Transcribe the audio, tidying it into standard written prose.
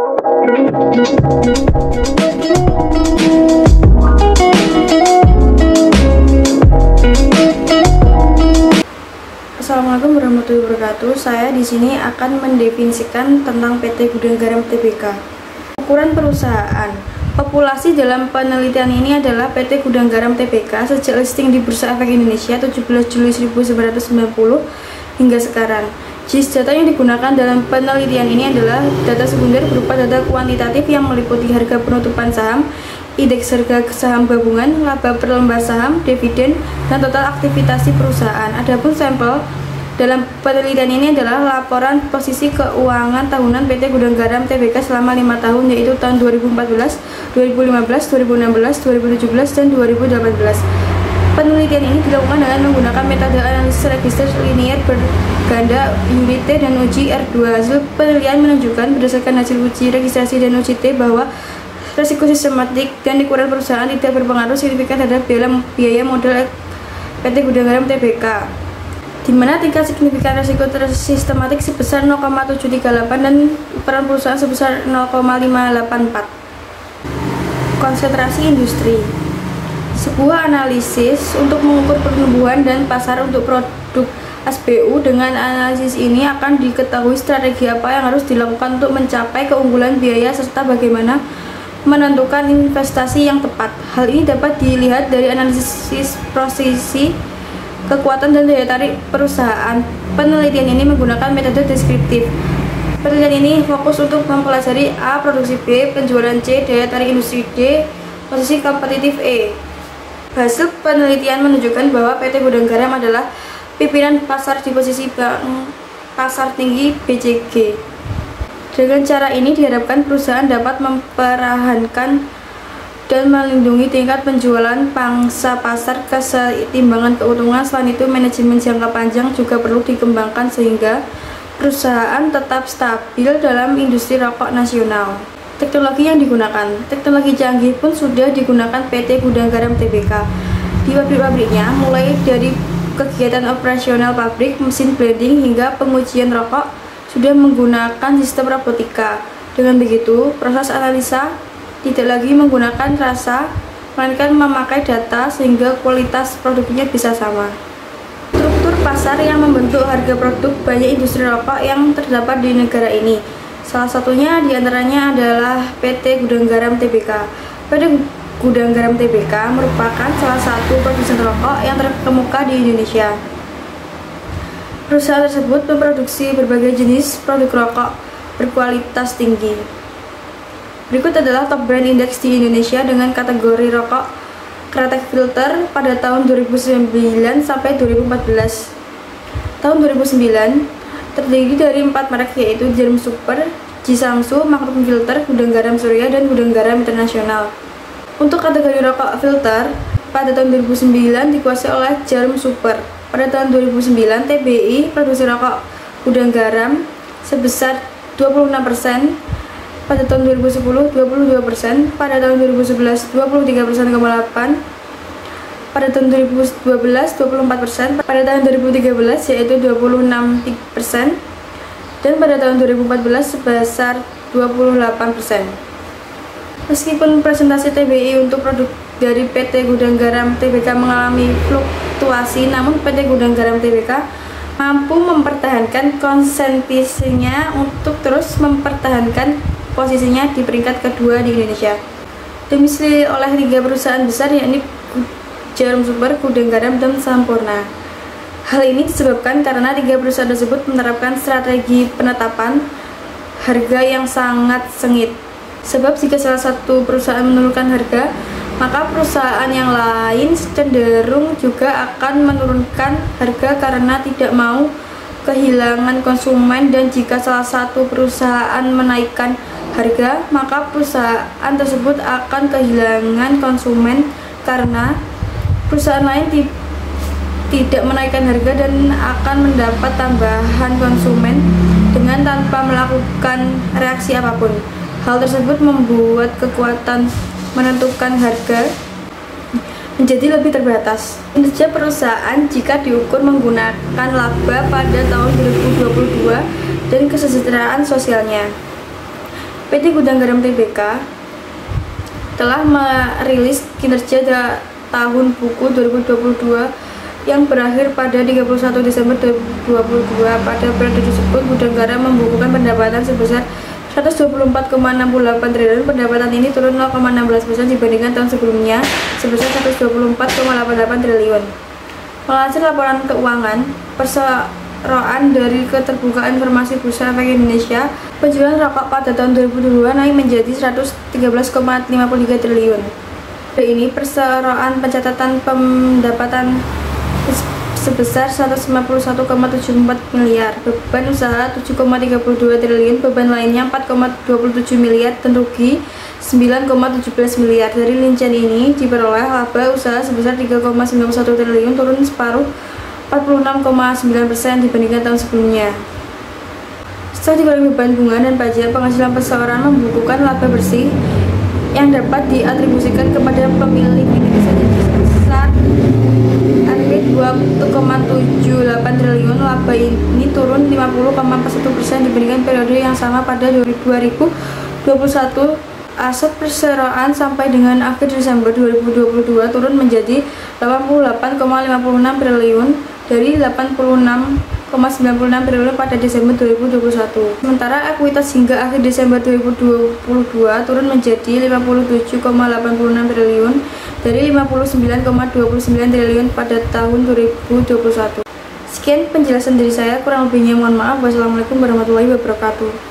Assalamualaikum warahmatullahi wabarakatuh. Saya di sini akan mendefinisikan tentang PT Gudang Garam Tbk. Ukuran perusahaan. Populasi dalam penelitian ini adalah PT Gudang Garam Tbk sejak listing di Bursa Efek Indonesia 17 Juli 1990 hingga sekarang. Jenis data yang digunakan dalam penelitian ini adalah data sekunder berupa data kuantitatif yang meliputi harga penutupan saham, indeks harga saham gabungan, laba per lembar saham, dividen, dan total aktivitas perusahaan. Adapun sampel dalam penelitian ini adalah laporan posisi keuangan tahunan PT Gudang Garam Tbk selama 5 tahun, yaitu tahun 2014, 2015, 2016, 2017, dan 2018. Penelitian ini dilakukan dengan menggunakan metode analisis register linear berganda unit T dan uji R2. Hasil penelitian menunjukkan berdasarkan hasil uji registrasi dan uji T bahwa resiko sistematik dan ukuran perusahaan tidak berpengaruh signifikan terhadap biaya modal PT Gudang Garam Tbk, di mana tingkat signifikan resiko sistematik sebesar 0,738 dan ukuran perusahaan sebesar 0,584. Konsentrasi industri. Sebuah analisis untuk mengukur pertumbuhan dan pasar untuk produk SBU. Dengan analisis ini akan diketahui strategi apa yang harus dilakukan untuk mencapai keunggulan biaya serta bagaimana menentukan investasi yang tepat. Hal ini dapat dilihat dari analisis posisi, kekuatan, dan daya tarik perusahaan. Penelitian ini menggunakan metode deskriptif. Penelitian ini fokus untuk mempelajari A. Produksi B, penjualan C, daya tarik industri D, posisi kompetitif E. Hasil penelitian menunjukkan bahwa PT Gudang Garam adalah pimpinan pasar di posisi bank pasar tinggi BCG. Dengan cara ini diharapkan perusahaan dapat mempertahankan dan melindungi tingkat penjualan pangsa pasar, keseimbangan keuntungan. Selain itu, manajemen jangka panjang juga perlu dikembangkan sehingga perusahaan tetap stabil dalam industri rokok nasional. Teknologi yang digunakan. Teknologi canggih pun sudah digunakan PT Gudang Garam Tbk di pabrik-pabriknya, mulai dari kegiatan operasional pabrik, mesin blending, hingga pengujian rokok sudah menggunakan sistem robotika. Dengan begitu, proses analisa tidak lagi menggunakan rasa, melainkan memakai data sehingga kualitas produknya bisa sama. Struktur pasar yang membentuk harga produk banyak industri rokok yang terdapat di negara ini. Salah satunya diantaranya adalah PT Gudang Garam Tbk. PT Gudang Garam Tbk merupakan salah satu produsen rokok yang terkemuka di Indonesia. Perusahaan tersebut memproduksi berbagai jenis produk rokok berkualitas tinggi. Berikut adalah top brand index di Indonesia dengan kategori rokok kretek filter pada tahun 2009 sampai 2014. Tahun 2009 terdiri dari 4 merek, yaitu Jarum Super, Jisamsu, Magnum Filter, Gudang Garam Surya, dan Gudang Garam Internasional. Untuk kategori rokok filter, pada tahun 2009 dikuasai oleh Jarum Super. Pada tahun 2009, TBI produksi rokok Gudang Garam sebesar 26%, pada tahun 2010 22%, pada tahun 2011 23,8%, pada tahun 2012 24%, pada tahun 2013 yaitu 26%, dan pada tahun 2014 sebesar 28%. Meskipun presentasi TBI untuk produk dari PT Gudang Garam Tbk mengalami fluktuasi, namun PT Gudang Garam Tbk mampu mempertahankan konsentrasinya untuk terus mempertahankan posisinya di peringkat kedua di Indonesia, domisili oleh 3 perusahaan besar, yakni Jarum Super, Gudang Garam, dan Sampurna. Hal ini disebabkan karena 3 perusahaan tersebut menerapkan strategi penetapan harga yang sangat sengit. Sebab jika salah satu perusahaan menurunkan harga, maka perusahaan yang lain cenderung juga akan menurunkan harga karena tidak mau kehilangan konsumen, dan jika salah satu perusahaan menaikkan harga, maka perusahaan tersebut akan kehilangan konsumen karena perusahaan lain tidak menaikkan harga dan akan mendapat tambahan konsumen dengan tanpa melakukan reaksi apapun. Hal tersebut membuat kekuatan menentukan harga menjadi lebih terbatas. Kinerja perusahaan jika diukur menggunakan laba pada tahun 2022 dan kesejahteraan sosialnya. PT Gudang Garam Tbk telah merilis kinerja tahun buku 2022 yang berakhir pada 31 Desember 2022. Pada periode tersebut, Gudang Garam membukukan pendapatan sebesar 124,68 triliun. Pendapatan ini turun 0,16% dibandingkan tahun sebelumnya sebesar 124,88 triliun. Melansir laporan keuangan perseroan dari Keterbukaan Informasi Bursa Efek Indonesia, penjualan rokok pada tahun 2022 naik menjadi 113,53 triliun. Dari ini, perseroan pencatatan pendapatan sebesar 151,74 miliar, beban usaha 7,32 triliun, beban lainnya 4,27 miliar, dan rugi 9,17 miliar. Dari rincian ini diperoleh laba usaha sebesar 3,91 triliun, turun separuh 46,9% dibandingkan tahun sebelumnya. Setelah dikurangi beban bunga dan pajak, penghasilan perseroan membukukan laba bersih yang dapat diatribusikan kepada pemilik Indonesia sebesar Rp 2,78 triliun. Laba ini turun 50,41% dibandingkan periode yang sama pada 2021. Aset perseroan sampai dengan akhir Desember 2022 turun menjadi 88,56 triliun dari 86,96 triliun pada Desember 2021. Sementara ekuitas hingga akhir Desember 2022 turun menjadi 57,86 triliun dari 59,29 triliun pada tahun 2021. Sekian penjelasan dari saya, kurang lebihnya mohon maaf. Wassalamualaikum warahmatullahi wabarakatuh.